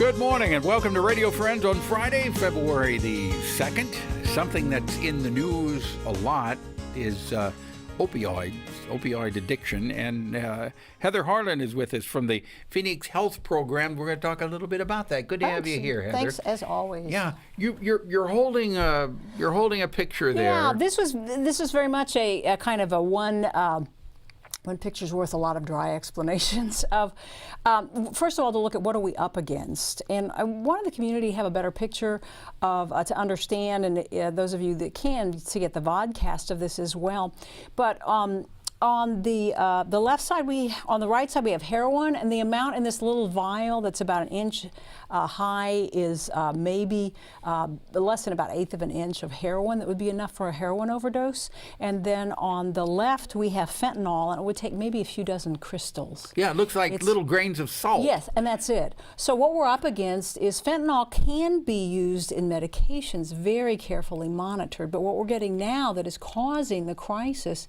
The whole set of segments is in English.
Good morning and welcome to Radio Friends on Friday, February the 2nd. Something that's in the news a lot is opioid addiction. And Heather Harlan is with us from the Phoenix Health Program. We're going to talk a little bit about that. Good to have you here, Heather. Thanks as always. Yeah, you're holding a picture there. Yeah, this was very much a kind of a one picture's worth a lot of dry explanations of, first of all, to look at what are we up against. And I wanted the community to have a better picture of, to understand, and those of you that can, to get the vodcast of this as well. But on the left side, on the right side, we have heroin, and the amount in this little vial that's about an inch high is maybe less than about 1/8 of an inch of heroin that would be enough for a heroin overdose. And then on the left, we have fentanyl, and it would take maybe a few dozen crystals. Yeah, it looks like little grains of salt. Yes, and that's it. So what we're up against is fentanyl can be used in medications, very carefully monitored. But what we're getting now that is causing the crisis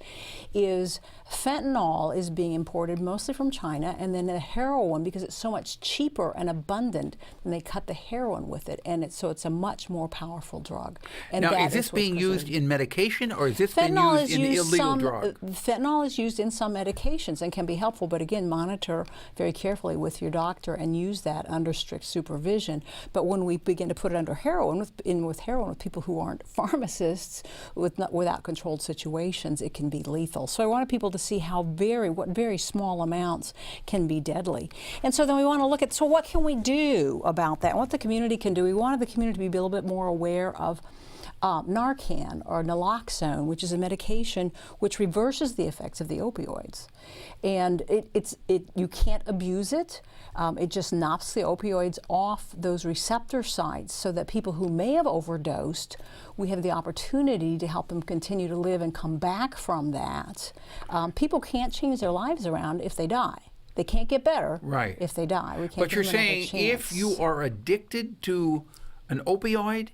is fentanyl is being imported mostly from China, and then the heroin, because it's so much cheaper and abundant, and they cut the heroin with it, and so it's a much more powerful drug. And now, is this being used in medication, or is this being used in illegal drug? Fentanyl is used in some medications and can be helpful, but again, monitor very carefully with your doctor and use that under strict supervision. But when we begin to put it under heroin, with people who aren't pharmacists, without controlled situations, it can be lethal. So I wanted people to see what very small amounts can be deadly. And so then we want to look at, so what can we do about that? And what the community can do, we wanted the community to be a little bit more aware of Narcan or naloxone, which is a medication which reverses the effects of the opioids. And you can't abuse it. It just knocks the opioids off those receptor sites so that people who may have overdosed, we have the opportunity to help them continue to live and come back from that. People can't change their lives around if they die. They can't get better if they die. We can't. But you're saying if you are addicted to an opioid?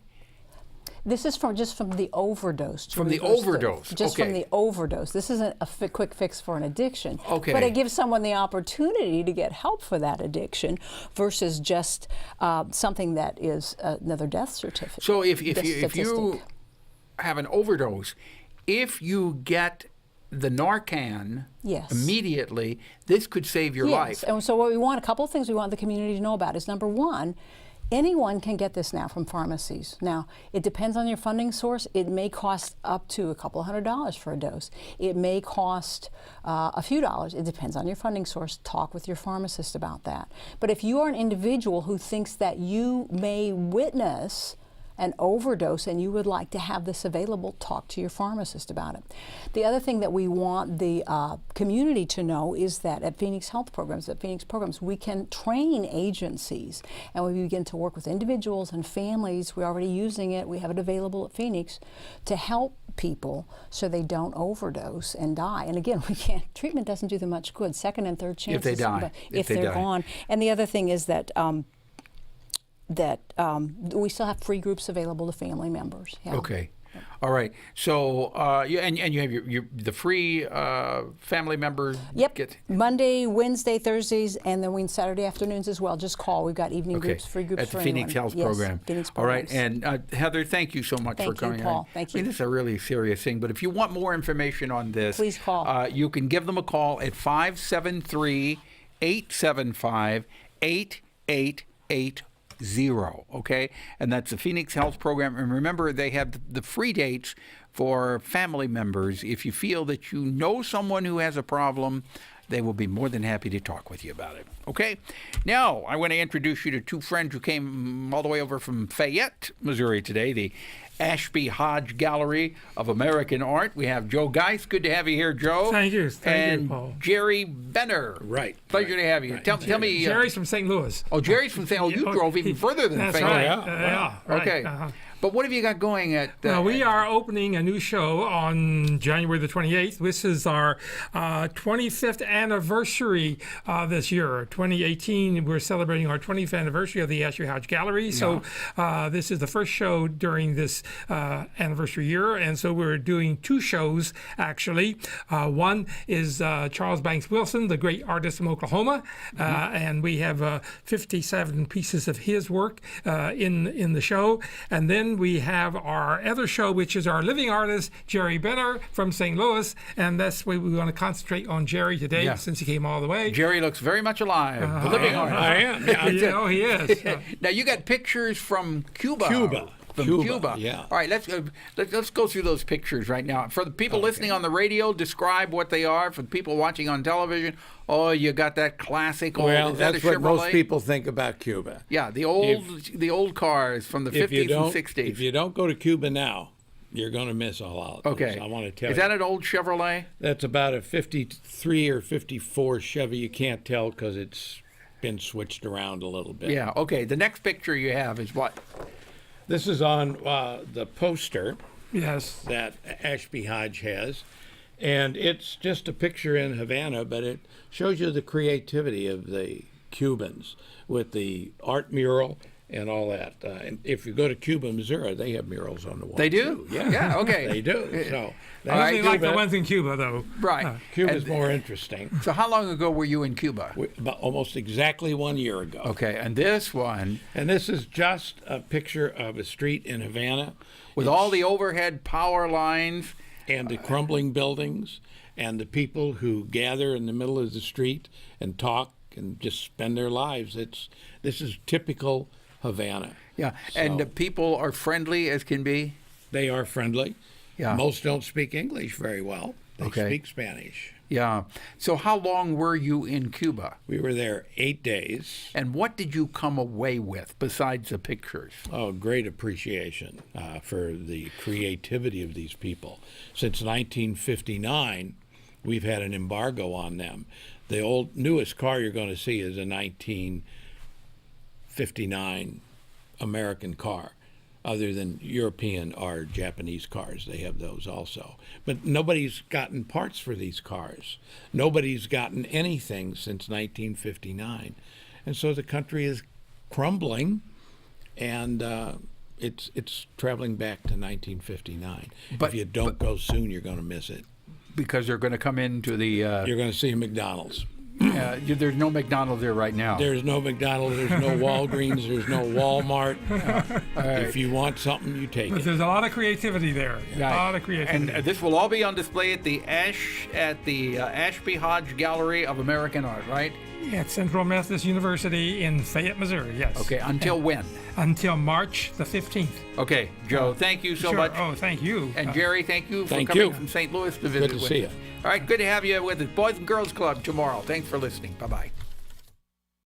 This is just from the overdose. From the overdose. From the overdose. This isn't a quick fix for an addiction. Okay. But it gives someone the opportunity to get help for that addiction versus just something that is another death certificate. So if you have an overdose, if you get the Narcan immediately, this could save your life. And so a couple of things we want the community to know about is, number one, anyone can get this now from pharmacies. Now, it depends on your funding source. It may cost up to a couple $100 for a dose. It may cost a few dollars. It depends on your funding source. Talk with your pharmacist about that. But if you are an individual who thinks that you may witness an overdose and you would like to have this available, talk to your pharmacist about it. The other thing that we want the community to know is that at Phoenix Programs, we can train agencies, and we begin to work with individuals and families. We're already using it. We have it available at Phoenix to help people so they don't overdose and die. And again, treatment doesn't do them much good. Second and third chances. If they die. If they're gone. And the other thing is that we still have free groups available to family members. Yeah. Okay. All right. So you have the free family member. Yep. Monday, Wednesday, Thursdays, and then Saturday afternoons as well. Just call. We've got evening groups, free groups at the for Phoenix anyone. Health Program. Phoenix All right. And Heather, thank you so much for coming. Thank you, Paul. Thank you. I mean, this is a really serious thing. But if you want more information on this, please call. You can give them a call at 573-875-8880. Okay, and that's the Phoenix Health Program. And remember, they have the free dates for family members. If you feel that you know someone who has a problem, they will be more than happy to talk with you about it. Okay, now I want to introduce you to two friends who came all the way over from Fayette, Missouri today, the Ashby-Hodge Gallery of American Art. We have Joe Geist. Good to have you here, Joe. Thank you. Thank you, Paul. Jerry Benner. Right. Pleasure to have you. Right. Tell me. Jerry's from St. Louis. Oh, Jerry's from St. Louis. You drove even further than That's Fayette. right. Yeah. Right. Okay. But what have you got going at? Well, we are opening a new show on January the 28th. This is our 25th anniversary this year. 2018, we're celebrating our 25th anniversary of the Ashby-Hodge Gallery. So this is the first show during this anniversary year, and so we're doing 2 shows actually. One is Charles Banks Wilson, the great artist from Oklahoma, and we have 57 pieces of his work in the show. And then we have our other show, which is our living artist Jerry Benner from St. Louis, and that's where we want to concentrate on Jerry today since he came all the way. Jerry looks very much alive. The living artist. I am. Yeah. Oh, he is. Now you got pictures from Cuba. From Cuba. Yeah. All right, let's go through those pictures right now. For the people listening on the radio, describe what they are. For the people watching on television, oh, you got that classic old. Well, is that that's a what Chevrolet? most people think about Cuba. Yeah, the old cars from the 50s and 60s. If you don't go to Cuba now, you're going to miss all out. Okay. I want to tell you. Is that an old Chevrolet? That's about a 53 or 54 Chevy. You can't tell because it's been switched around a little bit. Yeah. Okay. The next picture you have is what? This is on the poster Yes. that Ashby-Hodge has. And it's just a picture in Havana, but it shows you the creativity of the Cubans with the art mural and all that. And if you go to Cuba, Missouri, they have murals on the wall. They do? too. Yeah. Yeah, okay. They do. So Nothing like the Cuba- ones in Cuba, though. Right. Cuba's And- more interesting. So how long ago were you in Cuba? About almost exactly 1 year ago. Okay, and this one And this is just a picture of a street in Havana with all the overhead power lines. and the crumbling buildings and the people who gather in the middle of the street and talk and just spend their lives. This is typical Havana. Yeah, and So- the people are friendly as can be. They are friendly. Yeah. Most don't speak English very well. They Okay. speak Spanish. Yeah. So how long were you in Cuba? We were there 8 days. And what did you come away with besides the pictures? Oh, great appreciation for the creativity of these people. Since 1959, we've had an embargo on them. The newest car you're going to see is a 1959 American car. Other than European or Japanese cars, they have those also. But nobody's gotten parts for these cars. Nobody's gotten anything since 1959. And so the country is crumbling, and it's traveling back to 1959. But- if you don't go soon, you're going to miss it. Because they're going to come into the. You're going to see a McDonald's. There's no McDonald's there right now. There's no McDonald's, there's no Walgreens, there's no Walmart. If you want something, you take But it. there's a lot of creativity there. A lot of creativity. And this will all be on display at the Ashby-Hodge Gallery of American Art, right? At Central Methodist University in Fayette, Missouri, yes. Okay. Until when? Until March the 15th. Okay, Joe. Thank you so Sure. much. Oh, thank you. And Jerry, thank you for Thank coming you. from St. Louis to visit to with see us. you. All right, good to have you with us. Boys and Girls Club tomorrow. Thanks for listening. Bye-bye.